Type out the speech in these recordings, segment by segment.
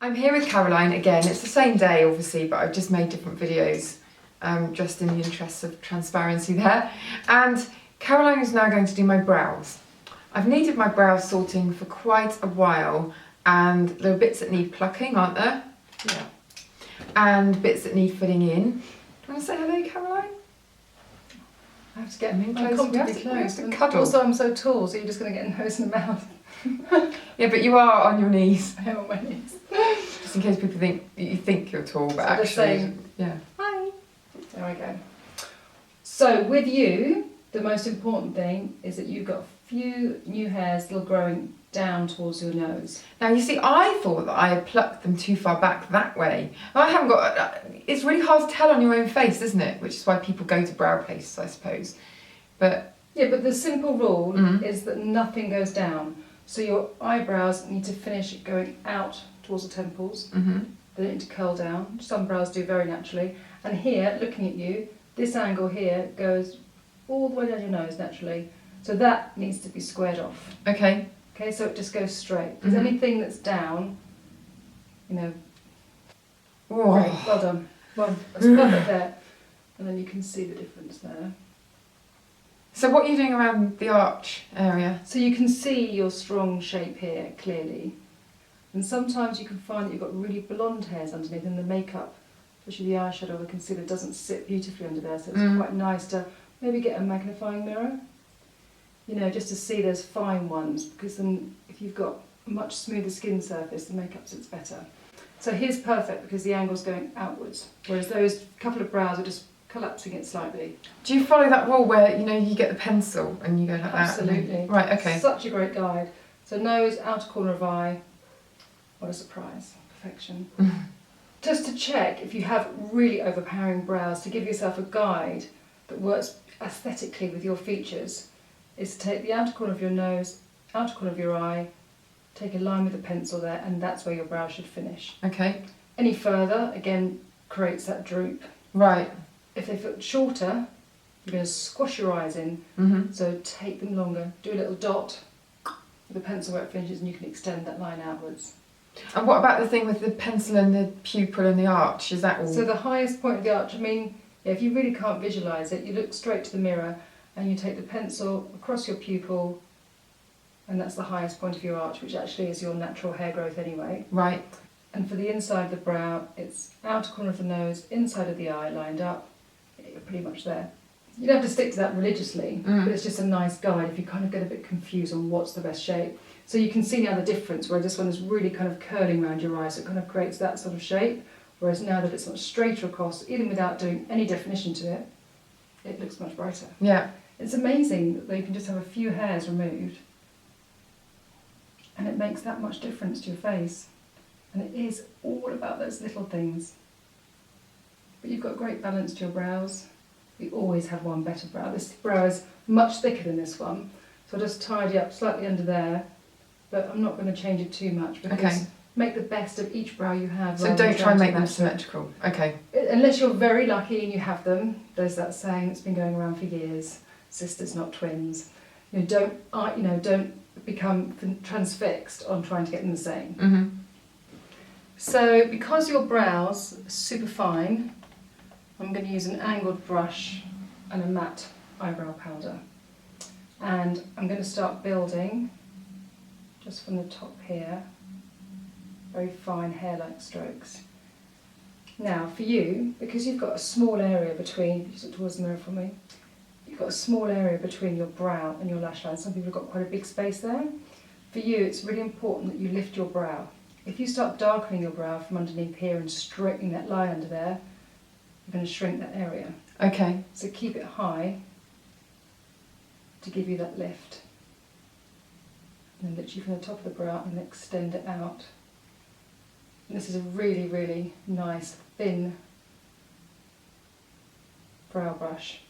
I'm here with Caroline again. It's the same day, obviously, but I've just made different videos, just in the interests of transparency there. And Caroline is now going to do my brows. I've needed my brows sorting for quite a while, and there are bits that need plucking, aren't there? Yeah. And bits that need filling in. Do you want to say hello, Caroline? I have to get them in close. We have to cuddle. Also, I'm so tall, so you're just going to get a nose in the mouth. Yeah, but you are on your knees. I am on my knees. Just in case people think you think you're tall, but So actually, just saying, yeah. hi. There we go. So with you, the most important thing is that you've got a few new hairs still growing down towards your nose. Now you see, I thought that I had plucked them too far back that way. I haven't got. It's really hard to tell on your own face, isn't it? Which is why people go to brow pastes, I suppose. But yeah, but the simple rule is that nothing goes down. So your eyebrows need to finish going out towards the temples. They don't need to curl down. Some brows do very naturally. And here, looking at you, this angle here goes all the way down your nose naturally. So that needs to be squared off. okay. Okay, so it just goes straight. Because anything that's down, you know, great, well done. Well, that's perfect there. And then you can see the difference there. So what are you doing around the arch area? So you can see your strong shape here clearly. And sometimes you can find that you've got really blonde hairs underneath, and the makeup, especially the eyeshadow or the concealer, doesn't sit beautifully under there. So it's quite nice to maybe get a magnifying mirror, you know, just to see those fine ones, because then if you've got a much smoother skin surface, the makeup sits better. So here's perfect because the angle's going outwards, whereas those couple of brows are just collapsing it slightly. Do you follow that rule where, you know, you get the pencil and you go like that? Absolutely. Right, okay. Such a great guide. So nose, outer corner of eye. What a surprise. Perfection. Just to check if you have really overpowering brows, to give yourself a guide that works aesthetically with your features, is to take the outer corner of your nose, outer corner of your eye, take a line with a pencil there, and that's where your brow should finish. Okay. Any further, again, creates that droop. Right. If they feel shorter, you're going to squash your eyes in, so take them longer. Do a little dot with a pencil where it finishes, and you can extend that line outwards. And what about the thing with the pencil and the pupil and the arch? Is that all? So the highest point of the arch, I mean, yeah, if you really can't visualise it, you look straight to the mirror and you take the pencil across your pupil, and that's the highest point of your arch, which actually is your natural hair growth anyway. Right. And for the inside of the brow, it's outer corner of the nose, inside of the eye, lined up. You're pretty much there. You don't have to stick to that religiously, but it's just a nice guide if you kind of get a bit confused on what's the best shape. So you can see now the difference, where this one is really kind of curling around your eyes, so it kind of creates that sort of shape, whereas now that it's much straighter across, even without doing any definition to it, it looks much brighter. Yeah. It's amazing that you can just have a few hairs removed, and it makes that much difference to your face. And it is all about those little things. But you've got great balance to your brows. We always have one better brow. This brow is much thicker than this one, so I'll just tidy up slightly under there, but I'm not going to change it too much, because make the best of each brow you have. So don't try and make them symmetrical. Okay. Unless you're very lucky and you have them. There's that saying that's been going around for years: sisters, not twins. You know, don't become transfixed on trying to get them the same. So because your brows are super fine, I'm going to use an angled brush and a matte eyebrow powder. And I'm going to start building just from the top here, very fine hair-like strokes. Now for you, because you've got a small area between, just look towards the mirror for me, you've got a small area between your brow and your lash line. Some people have got quite a big space there. For you, it's really important that you lift your brow. If you start darkening your brow from underneath here and straightening that line under there, you're going to shrink that area. Okay. So keep it high to give you that lift. And then literally from the top of the brow and extend it out. And this is a really, really nice, thin brow brush,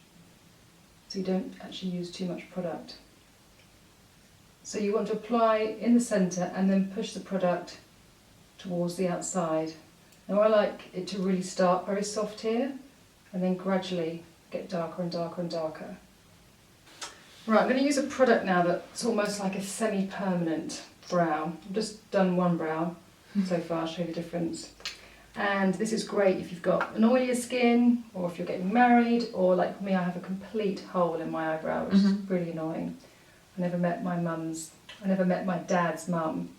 so you don't actually use too much product. So you want to apply in the centre and then push the product towards the outside. Now I like it to really start very soft here and then gradually get darker and darker and darker. Right, I'm going to use a product now that's almost like a semi-permanent brow. I've just done one brow. so far. I'll show you the difference. And this is great if you've got an oilier skin, or if you're getting married, or like me, I have a complete hole in my eyebrow, which is really annoying. I never met my dad's mum,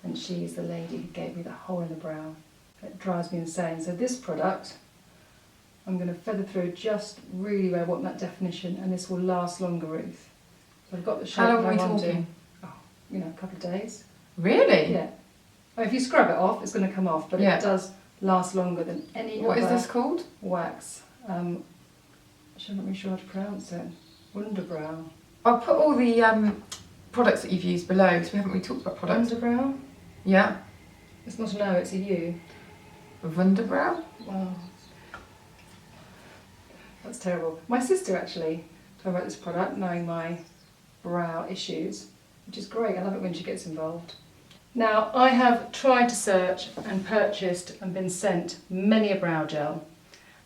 and she's the lady who gave me the hole in the brow. It drives me insane. So this product, I'm going to feather through just really where I want that definition, and this will last longer, Ruth. So I've got the shape How long that are we I want talking? to. Oh, you know, a couple of days. Really? Yeah. Oh, if you scrub it off, it's going to come off, but Yeah. it does last longer than any What other is this called? wax. I'm not really sure how to pronounce it. Wunderbrow. I'll put all the products that you've used below, because we haven't really talked about products. Wunderbrow? Yeah. It's not an O, it's a U. Wunderbrow? Wow. That's terrible. My sister actually told me about this product, knowing my brow issues, which is great. I love it when she gets involved. Now, I have tried to search and purchased and been sent many a brow gel,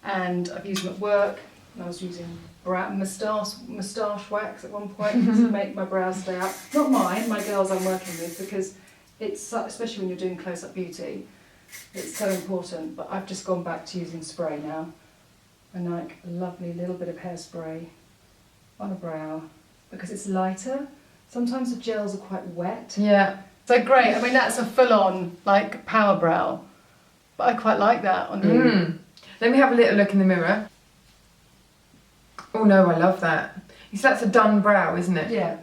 and I've used them at work, and I was using moustache wax at one point to make my brows stay up. Not mine, my girls I'm working with, because it's, especially when you're doing close-up beauty, it's so important. But I've just gone back to using spray now, and like a lovely little bit of hairspray on a brow, because it's lighter. Sometimes the gels are quite wet. Yeah. So great, I mean that's a full-on like power brow, but I quite like that on you. Let me have a little look in the mirror. Oh no, I love that. You see, that's a done brow, isn't it? Yeah,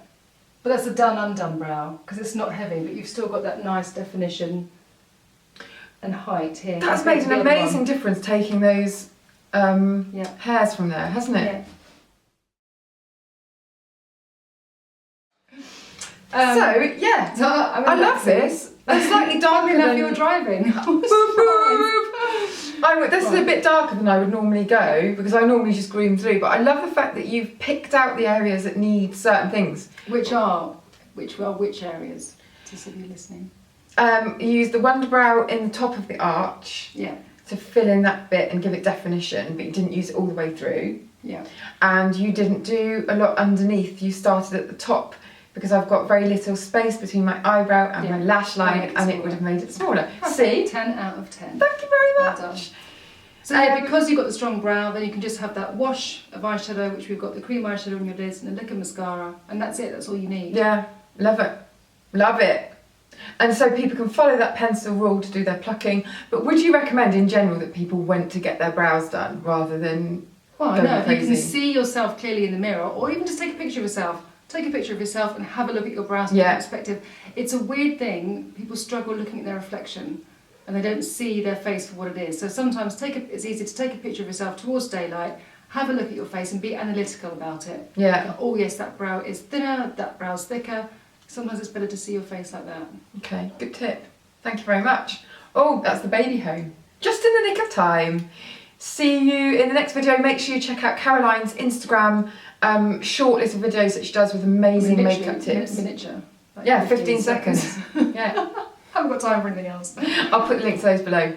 but that's a done undone brow, because it's not heavy, but you've still got that nice definition and height here. That's made an amazing difference taking those hairs from there, hasn't it? Yeah. So I love this. It's slightly darker than you're driving. This is a bit darker than I would normally go, because I normally just groom through. But I love the fact that you've picked out the areas that need certain things. Which areas? Just so you're listening. You use the Wunderbrow in the top of the arch. Yeah. To fill in that bit and give it definition, but you didn't use it all the way through. Yeah. And you didn't do a lot underneath. You started at the top, because I've got very little space between my eyebrow and my lash line, and it would have made it smaller. See? 10 out of 10. Thank you very Well much. done. So yeah, because you've got the strong brow, then you can just have that wash of eyeshadow, which we've got the cream eyeshadow on your lids and a lick of mascara, and that's it, that's all you need. Yeah, love it. Love it. And so people can follow that pencil rule to do their plucking, but would you recommend in general that people went to get their brows done rather than Well, going no, if you crazy? can see yourself clearly in the mirror, or even just take a picture of yourself. Take a picture of yourself and have a look at your brows from that perspective. It's a weird thing. People struggle looking at their reflection and they don't see their face for what it is. So sometimes it's easy to take a picture of yourself towards daylight, have a look at your face and be analytical about it. Yeah. Like, oh yes, that brow is thinner, that brow's thicker. Sometimes it's better to see your face like that. Okay, good tip. Thank you very much. Oh, that's the baby home. Just in the nick of time. See you in the next video. Make sure you check out Caroline's Instagram short list of videos that she does with amazing makeup tips. Miniature. Like Yeah, 15 seconds. Yeah. Haven't got time for anything else. I'll put the links to those below.